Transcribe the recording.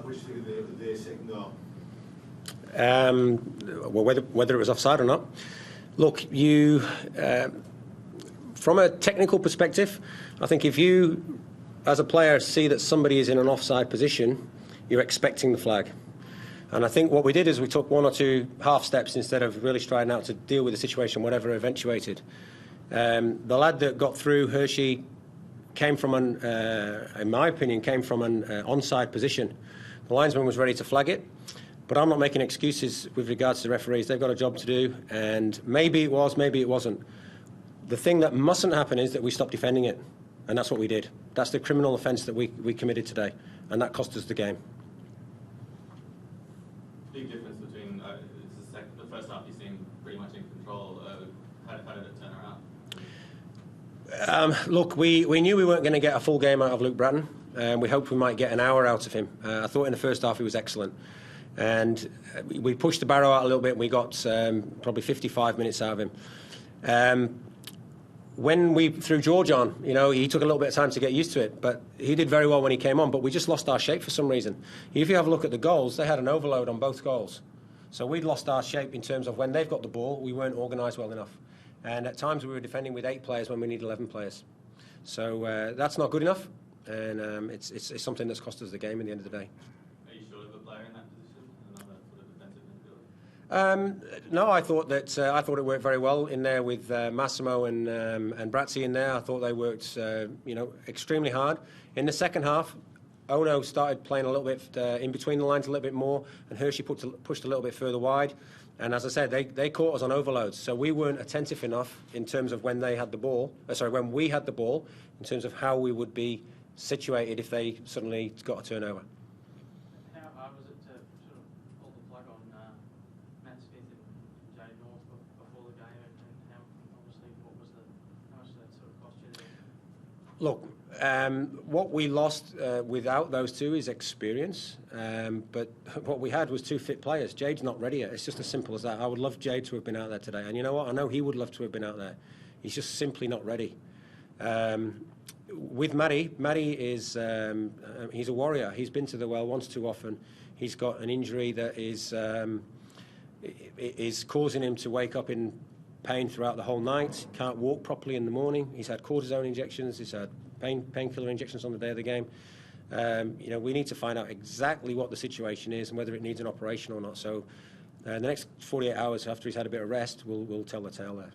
What do you think of their second goal? Well, whether it was offside or not. Look, from a technical perspective, I think if you, as a player, see that somebody is in an offside position, you're expecting the flag. And I think what we did is we took one or two half steps instead of really striding out to deal with the situation, whatever eventuated. The lad that got through, Hershey, came from in my opinion, came from an onside position. The linesman was ready to flag it, but I'm not making excuses with regards to the referees. They've got a job to do, and maybe it was, maybe it wasn't. The thing that mustn't happen is that we stop defending it, and that's what we did. That's the criminal offence that we committed today, and that cost us the game. Big difference between the first half. You seemed pretty much in control. How did it turn around? Look, we knew we weren't going to get a full game out of Luke Bratton. We hoped we might get an hour out of him. I thought in the first half he was excellent. And we pushed the barrow out a little bit, and we got probably 55 minutes out of him. When we threw George on, he took a little bit of time to get used to it, but he did very well when he came on, but we just lost our shape for some reason. If you have a look at the goals, they had an overload on both goals. So we'd lost our shape in terms of when they've got the ball, we weren't organised well enough. And at times we were defending with 8 players when we need 11 players. So that's not good enough, and it's something that's cost us the game in the end of the day. Are you sure of a player in that position? Another sort of defensive midfielder? No, I thought it worked very well in there with Massimo and Brazzi in there. I thought they worked, extremely hard. In the second half, Ono started playing a little bit in between the lines a little bit more, and Hershey pushed a little bit further wide. And as I said, they caught us on overloads, so we weren't attentive enough in terms of when they had the ball. When we had the ball, in terms of how we would be situated if they suddenly got a turnover. How hard was it to sort of pull the plug on Matt Smith and Jay North before the game, and how much did that sort of cost you there? Look, what we lost without those two is experience, but what we had was 2 fit players. Jade's not ready yet. It's just as simple as that. I would love Jade to have been out there today, and you know what? I know he would love to have been out there. He's just simply not ready. With Matty is he's a warrior. He's been to the well once too often. He's got an injury that is causing him to wake up in pain throughout the whole night. Can't walk properly in the morning. He's had cortisone injections. He's had painkiller injections on the day of the game. We need to find out exactly what the situation is and whether it needs an operation or not. So the next 48 hours after he's had a bit of rest, we'll tell the tale there.